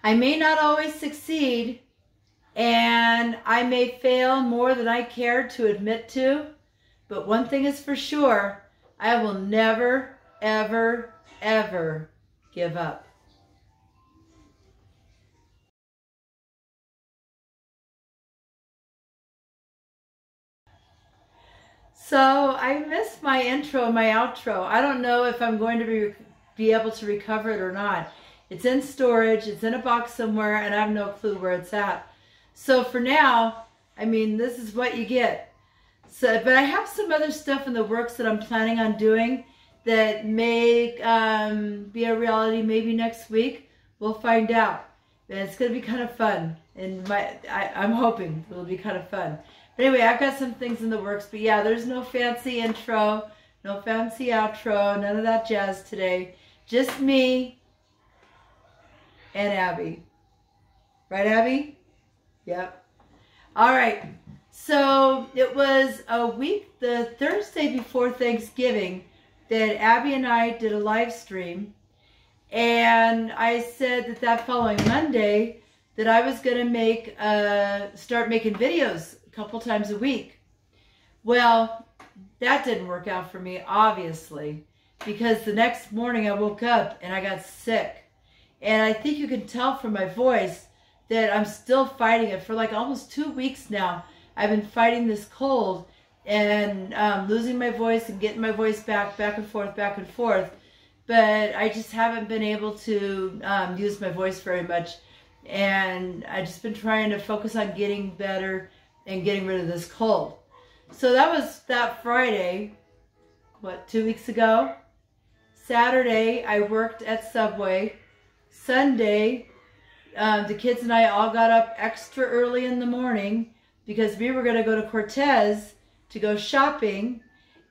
I may not always succeed, and I may fail more than I care to admit to, but one thing is for sure, I will never, ever, ever give up. So I missed my intro and my outro. I don't know if I'm going to be able to recover it or not. It's in storage, it's in a box somewhere, and I have no clue where it's at. So for now, I mean, this is what you get. So, but I have some other stuff in the works that I'm planning on doing that may be a reality maybe next week. We'll find out. And it's going to be kind of fun. And I'm hoping it'll be kind of fun. But anyway, I've got some things in the works. But yeah, there's no fancy intro, no fancy outro, none of that jazz today. Just me and Abby. Right, Abby? Yep. All right. So it was a week, the Thursday before Thanksgiving, that Abby and I did a live stream. And I said that following Monday that I was going to start making videos a couple times a week. Well, that didn't work out for me, obviously, because the next morning I woke up and I got sick. And I think you can tell from my voice that I'm still fighting it. For like almost 2 weeks now, I've been fighting this cold and losing my voice and getting my voice back and forth, back and forth. But I just haven't been able to use my voice very much. And I've just been trying to focus on getting better and getting rid of this cold. So that was that Friday, what, 2 weeks ago? Saturday, I worked at Subway. Sunday, the kids and I all got up extra early in the morning because we were going to go to Cortez to go shopping.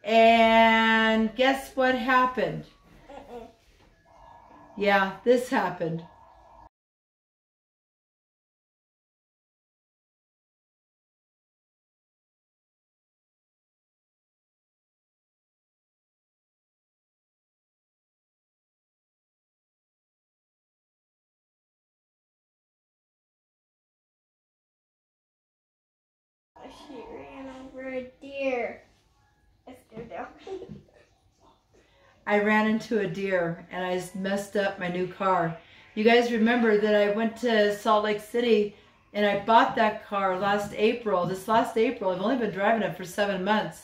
And guess what happened? Yeah, this happened. She ran over a deer. I ran into a deer and I messed up my new car. You guys remember that I went to Salt Lake City and I bought that car last April. This last April, I've only been driving it for 7 months.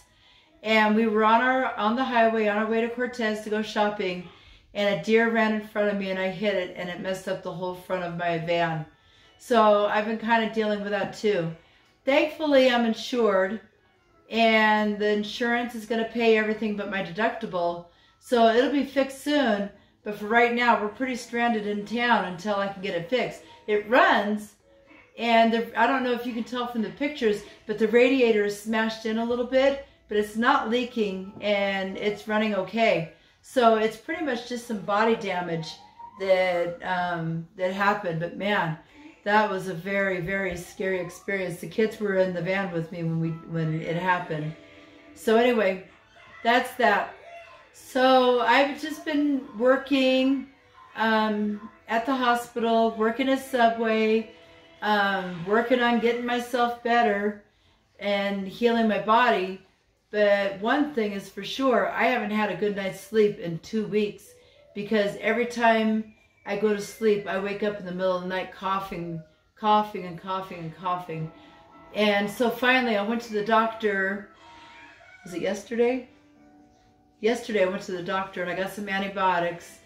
And we were on the highway on our way to Cortez to go shopping, and a deer ran in front of me and I hit it and it messed up the whole front of my van. So I've been kind of dealing with that too. Thankfully, I'm insured, and the insurance is going to pay everything but my deductible. So it'll be fixed soon, but for right now, we're pretty stranded in town until I can get it fixed. It runs, and I don't know if you can tell from the pictures, but the radiator is smashed in a little bit, but it's not leaking, and it's running okay. So it's pretty much just some body damage that happened, but man, that was a very, very scary experience. The kids were in the van with me when it happened. So anyway, that's that. So I've just been working at the hospital, working at Subway, working on getting myself better and healing my body. But one thing is for sure, I haven't had a good night's sleep in 2 weeks, because every time I go to sleep, I wake up in the middle of the night coughing. And so finally I went to the doctor. Was it yesterday? Yesterday I went to the doctor and I got some antibiotics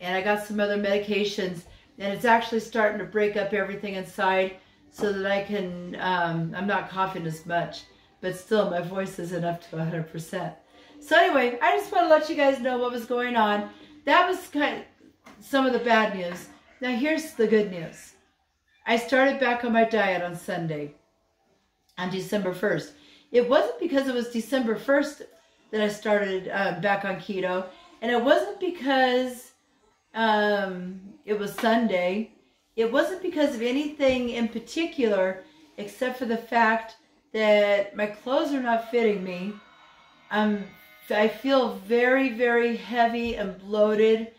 and I got some other medications, and it's actually starting to break up everything inside so that I can, I'm not coughing as much, but still my voice isn't up to 100%. So anyway, I just want to let you guys know what was going on. That was kind of some of the bad news. Now here's the good news. I started back on my diet on Sunday, on December 1st. It wasn't because it was December 1st that I started back on keto, and it wasn't because it was Sunday. It wasn't because of anything in particular, except for the fact that my clothes are not fitting me. I feel very, very heavy and bloated,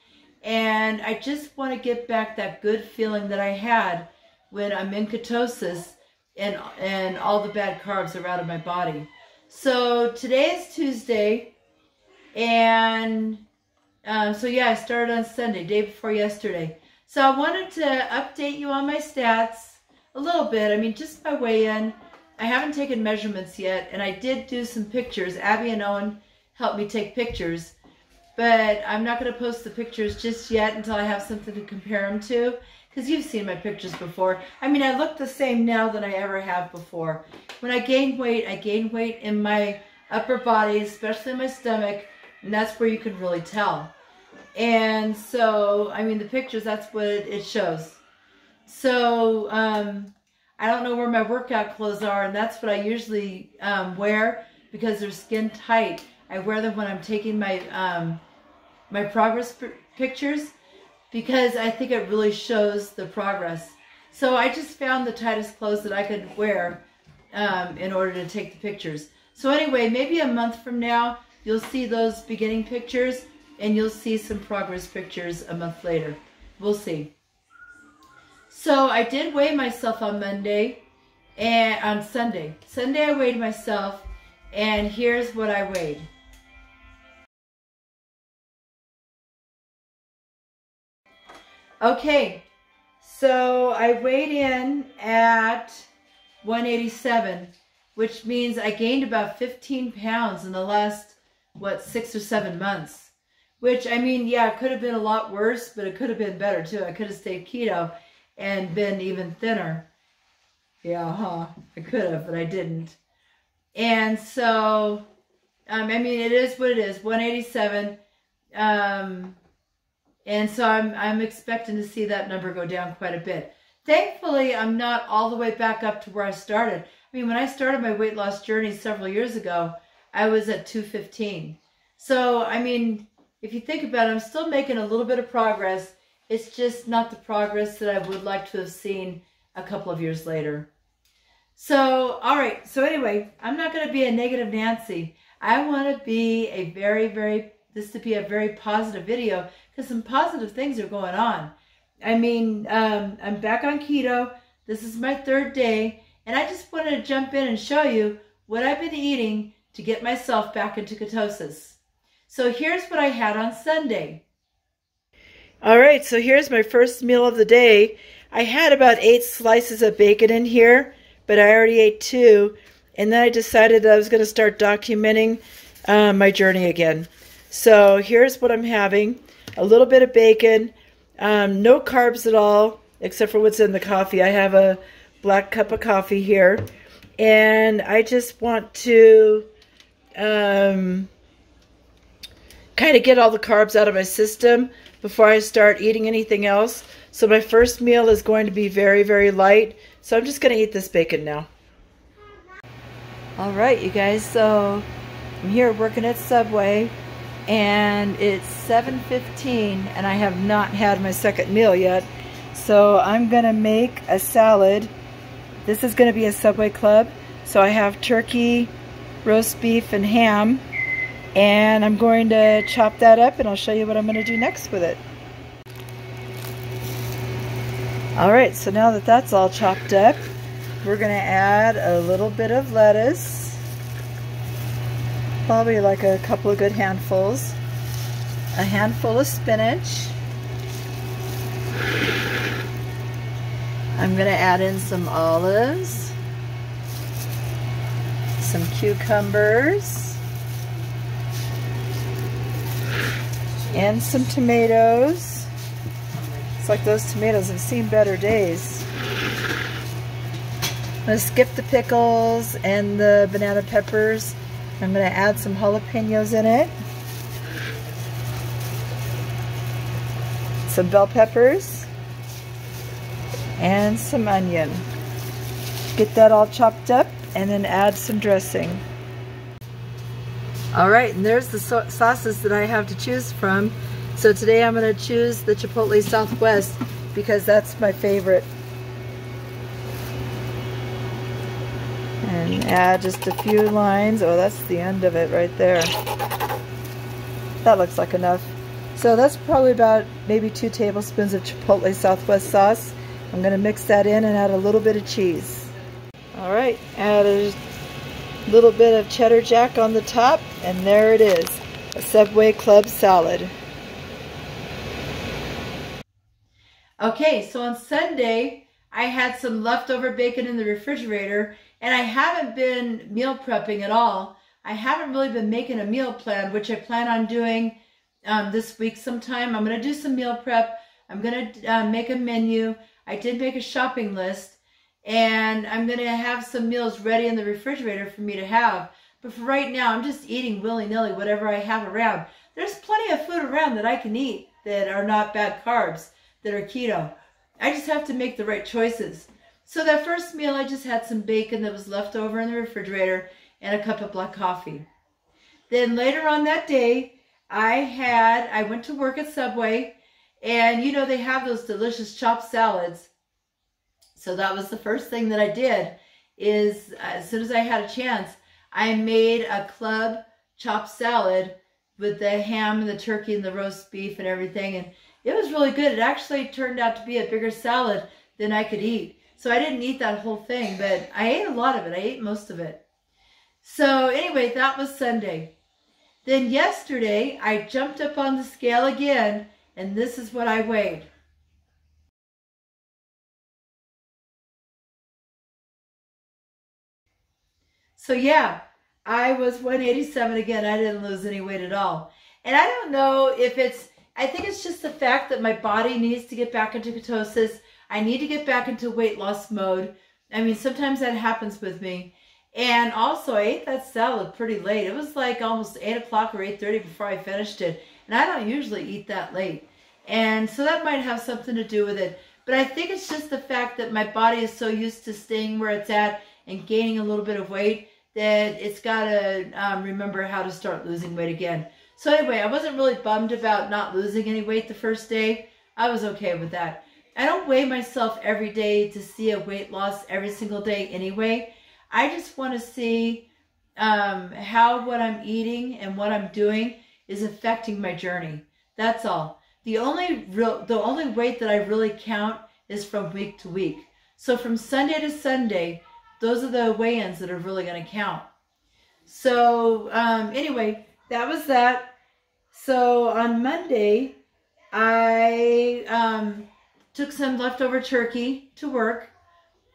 And I just want to get back that good feeling that I had when I'm in ketosis and all the bad carbs are out of my body. So today is Tuesday, and so yeah, I started on Sunday, day before yesterday. So I wanted to update you on my stats a little bit. I mean, just my weigh-in. I haven't taken measurements yet, and I did do some pictures. Abby and Owen helped me take pictures, but I'm not going to post the pictures just yet until I have something to compare them to, because you've seen my pictures before. I mean, I look the same now than I ever have before. When I gain weight in my upper body, especially my stomach, and that's where you can really tell. And so, I mean, the pictures, that's what it shows. So, I don't know where my workout clothes are, and that's what I usually wear because they're skin tight. I wear them when I'm taking my my progress pictures because I think it really shows the progress. So I just found the tightest clothes that I could wear in order to take the pictures. So anyway, maybe a month from now, you'll see those beginning pictures, and you'll see some progress pictures a month later. We'll see. So I did weigh myself on Monday and on Sunday. Sunday I weighed myself, and here's what I weighed. Okay, so I weighed in at 187, which means I gained about 15 pounds in the last, what, 6 or 7 months. Which, I mean, yeah, it could have been a lot worse, but it could have been better too. I could have stayed keto and been even thinner. Yeah, I could have, but I didn't. And so, I mean, it is what it is, 187. And so I'm expecting to see that number go down quite a bit. Thankfully, I'm not all the way back up to where I started. I mean, when I started my weight loss journey several years ago, I was at 215. So, I mean, if you think about it, I'm still making a little bit of progress. It's just not the progress that I would like to have seen a couple of years later. So, all right. So anyway, I'm not going to be a negative Nancy. I want to be a this to be a very positive video because some positive things are going on. I mean, I'm back on keto. This is my 3rd day, and I just wanted to jump in and show you what I've been eating to get myself back into ketosis. So here's what I had on Sunday. All right, so here's my first meal of the day. I had about 8 slices of bacon in here, but I already ate 2, and then I decided that I was going to start documenting my journey again. So here's what I'm having. A little bit of bacon, no carbs at all, except for what's in the coffee. I have a black cup of coffee here, and I just want to kind of get all the carbs out of my system before I start eating anything else. So my first meal is going to be very light. So I'm just going to eat this bacon now. All right, you guys, so I'm here working at Subway, and it's 7:15, and I have not had my second meal yet. So I'm going to make a salad. This is going to be a Subway Club. So I have turkey, roast beef, and ham. And I'm going to chop that up, and I'll show you what I'm going to do next with it. Alright, so now that that's all chopped up, we're going to add a little bit of lettuce. Probably like a couple of good handfuls. A handful of spinach. I'm going to add in some olives. Some cucumbers. And some tomatoes. It's like those tomatoes have seen better days. I'm going to skip the pickles and the banana peppers. I'm going to add some jalapenos in it. Some bell peppers. And some onion. Get that all chopped up and then add some dressing. Alright, and there's the sauces that I have to choose from. So today I'm going to choose the Chipotle Southwest because that's my favorite. And add just a few lines. Oh, that's the end of it right there. That looks like enough. So that's probably about maybe 2 tablespoons of Chipotle Southwest sauce. I'm going to mix that in and add a little bit of cheese. All right, add a little bit of cheddar jack on the top, and there it is, a Subway Club salad. Okay, so on Sunday, I had some leftover bacon in the refrigerator, and I haven't been meal prepping at all. I haven't really been making a meal plan, which I plan on doing this week sometime. I'm going to do some meal prep. I'm going to make a menu. I did make a shopping list, and I'm going to have some meals ready in the refrigerator for me to have. But for right now, I'm just eating willy-nilly whatever I have around. There's plenty of food around that I can eat that are not bad carbs, that are keto. I just have to make the right choices. So that first meal, I just had some bacon that was left over in the refrigerator and a cup of black coffee. Then later on that day, I went to work at Subway, and you know they have those delicious chopped salads. So that was the first thing that I did, is as soon as I had a chance, I made a club chopped salad with the ham and the turkey and the roast beef and everything, and it was really good. It actually turned out to be a bigger salad than I could eat. So I didn't eat that whole thing, but I ate a lot of it. I ate most of it. So anyway, that was Sunday. Then yesterday, I jumped up on the scale again, and this is what I weighed. So yeah, I was 187 again. I didn't lose any weight at all. And I don't know if I think it's just the fact that my body needs to get back into ketosis. I need to get back into weight loss mode. I mean, sometimes that happens with me. And also, I ate that salad pretty late. It was like almost 8 o'clock or 8:30 before I finished it. And I don't usually eat that late. And so that might have something to do with it. But I think it's just the fact that my body is so used to staying where it's at and gaining a little bit of weight that it's got to remember how to start losing weight again. So anyway, I wasn't really bummed about not losing any weight the first day. I was okay with that. I don't weigh myself every day to see a weight loss every single day anyway. I just want to see how what I'm eating and what I'm doing is affecting my journey. That's all. The only weight that I really count is from week to week. So from Sunday to Sunday, those are the weigh-ins that are really going to count. So anyway, that was that. So on Monday, I took some leftover turkey to work.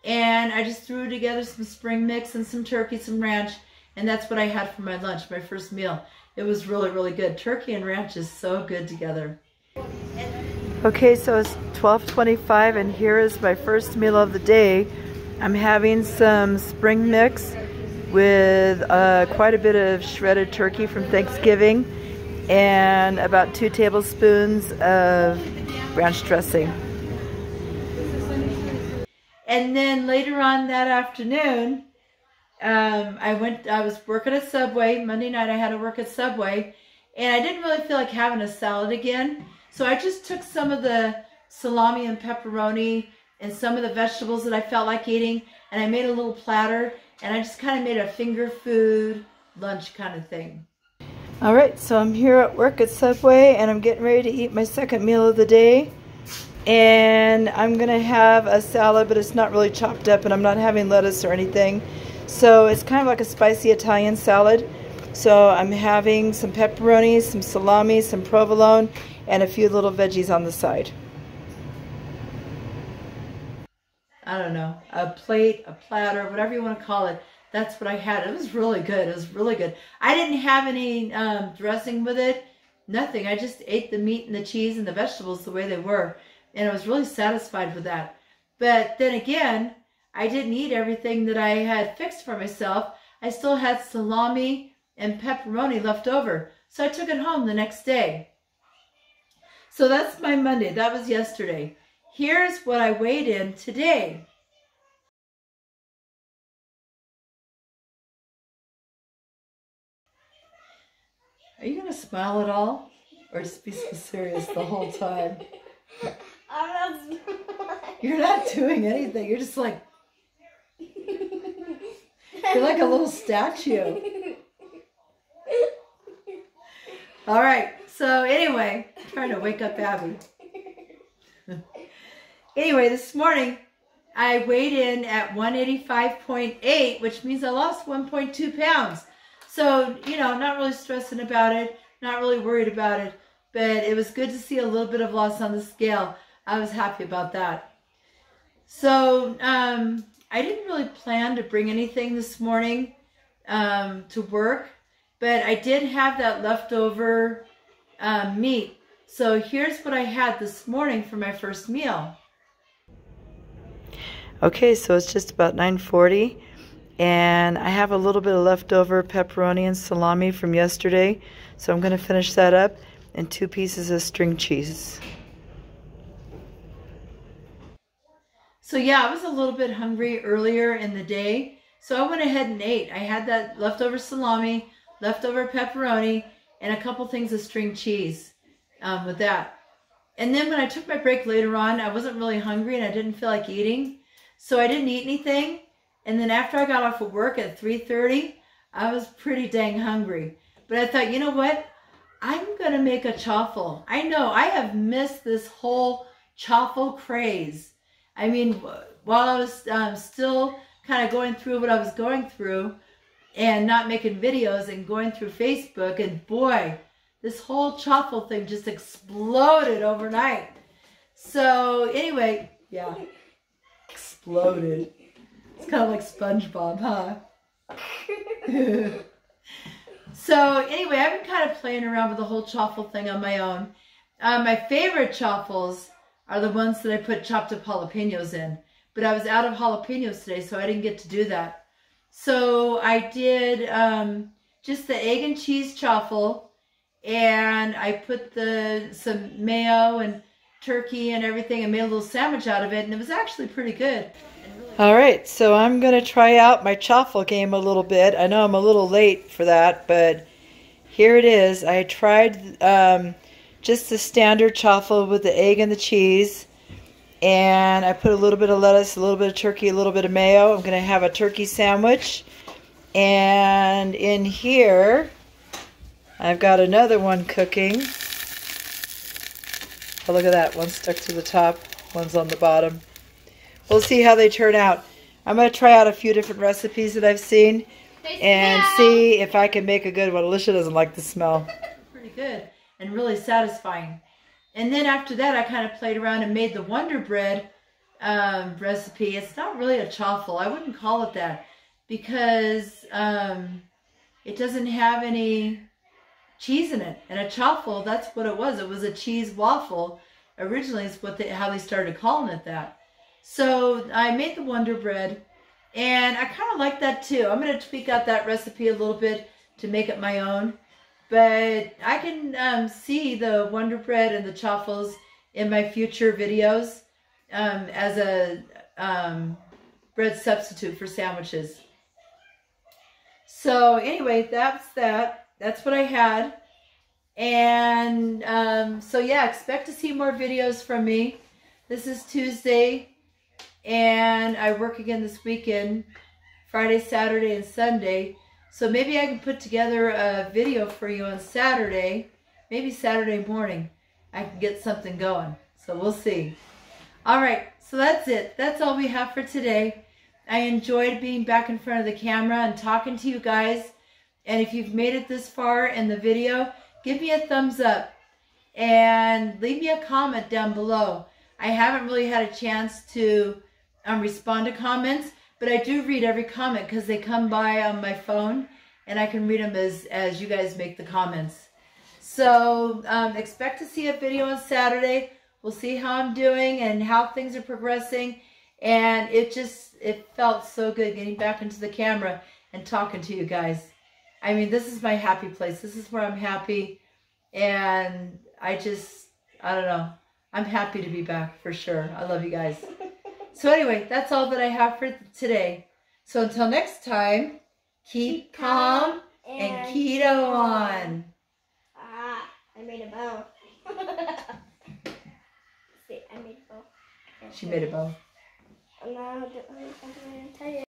And I just threw together some spring mix and some turkey, some ranch, and that's what I had for my lunch, my first meal. It was really, really good. Turkey and ranch is so good together. Okay, so it's 12:25, and here is my first meal of the day. I'm having some spring mix with quite a bit of shredded turkey from Thanksgiving and about 2 tablespoons of ranch dressing. And then later on that afternoon, I was working at Subway. Monday night I had to work at Subway, and I didn't really feel like having a salad again. So I just took some of the salami and pepperoni and some of the vegetables that I felt like eating, and I made a little platter, and I just kind of made a finger food lunch kind of thing. All right, so I'm here at work at Subway, and I'm getting ready to eat my second meal of the day. And I'm gonna have a salad, but it's not really chopped up, and I'm not having lettuce or anything. So it's kind of like a spicy Italian salad. So I'm having some pepperoni, some salami, some provolone, and a few little veggies on the side. I don't know, a plate, a platter, whatever you want to call it. That's what I had. It was really good. It was really good. I didn't have any dressing with it, nothing. I just ate the meat and the cheese and the vegetables the way they were. And I was really satisfied with that. But then again, I didn't eat everything that I had fixed for myself. I still had salami and pepperoni left over. So I took it home the next day. So that's my Monday. That was yesterday. Here's what I weighed in today. Are you going to smile at all? Or just be so serious the whole time? I'm not smiling. You're not doing anything. You're just like, you're like a little statue. All right. So anyway, I'm trying to wake up Abby. Anyway, this morning I weighed in at 185.8, which means I lost 1.2 pounds. So, you know, not really stressing about it, not really worried about it, but it was good to see a little bit of loss on the scale. I was happy about that. So, I didn't really plan to bring anything this morning to work, but I did have that leftover meat. So here's what I had this morning for my first meal. Okay, so it's just about 9:40, and I have a little bit of leftover pepperoni and salami from yesterday, so I'm going to finish that up, and 2 pieces of string cheese. So yeah, I was a little bit hungry earlier in the day, so I went ahead and ate. I had that leftover salami, leftover pepperoni, and a couple things of string cheese with that. And then when I took my break later on, I wasn't really hungry and I didn't feel like eating, so I didn't eat anything. And then after I got off of work at 3:30, I was pretty dang hungry. But I thought, you know what? I'm going to make a chaffle. I know I have missed this whole chaffle craze. I mean, while I was still kind of going through what I was going through and not making videos and going through Facebook, and boy, this whole chaffle thing just exploded overnight. So anyway, yeah, exploded. It's kind of like SpongeBob, huh? So anyway, I've been kind of playing around with the whole chaffle thing on my own. My favorite chaffles are the ones that I put chopped up jalapenos in. But I was out of jalapenos today, so I didn't get to do that. So I did just the egg and cheese chaffle, and I put some mayo and turkey and everything and made a little sandwich out of it, and it was actually pretty good. All right, so I'm going to try out my chaffle game a little bit. I know I'm a little late for that, but here it is. I tried just the standard chaffle with the egg and the cheese, and I put a little bit of lettuce, a little bit of turkey, a little bit of mayo. I'm going to have a turkey sandwich, and in here I've got another one cooking. Oh, look at that. One's stuck to the top, one's on the bottom. We'll see how they turn out. I'm going to try out a few different recipes that I've seen and see if I can make a good one. Alicia doesn't like the smell. Pretty good and really satisfying. And then after that, I kind of played around and made the Wonder Bread recipe. It's not really a chaffle. I wouldn't call it that because it doesn't have any cheese in it. And a chaffle, that's what it was. It was a cheese waffle. Originally, it's how they started calling it that. So I made the Wonder Bread, and I kind of like that too. I'm going to tweak out that recipe a little bit to make it my own. But I can see the Wonder Bread and the chaffles in my future videos as a bread substitute for sandwiches. So anyway, that's that. That's what I had. And so yeah, expect to see more videos from me. This is Tuesday. And I work again this weekend, Friday, Saturday, and Sunday. So maybe I can put together a video for you on Saturday, maybe Saturday morning. I can get something going. So we'll see. All right, so that's it. That's all we have for today. I enjoyed being back in front of the camera and talking to you guys. And if you've made it this far in the video, give me a thumbs up and leave me a comment down below. I haven't really had a chance to respond to comments, but I do read every comment because they come by on my phone and I can read them as you guys make the comments. So expect to see a video on Saturday. We'll see how I'm doing and how things are progressing. And it felt so good getting back into the camera and talking to you guys. I mean, this is my happy place. This is where I'm happy. And I don't know. I'm happy to be back for sure. I love you guys. So anyway, that's all that I have for today. So until next time, keep calm and keto on. I made a bow. See, I made a bow. She made a bow. And now I'm going to tell you.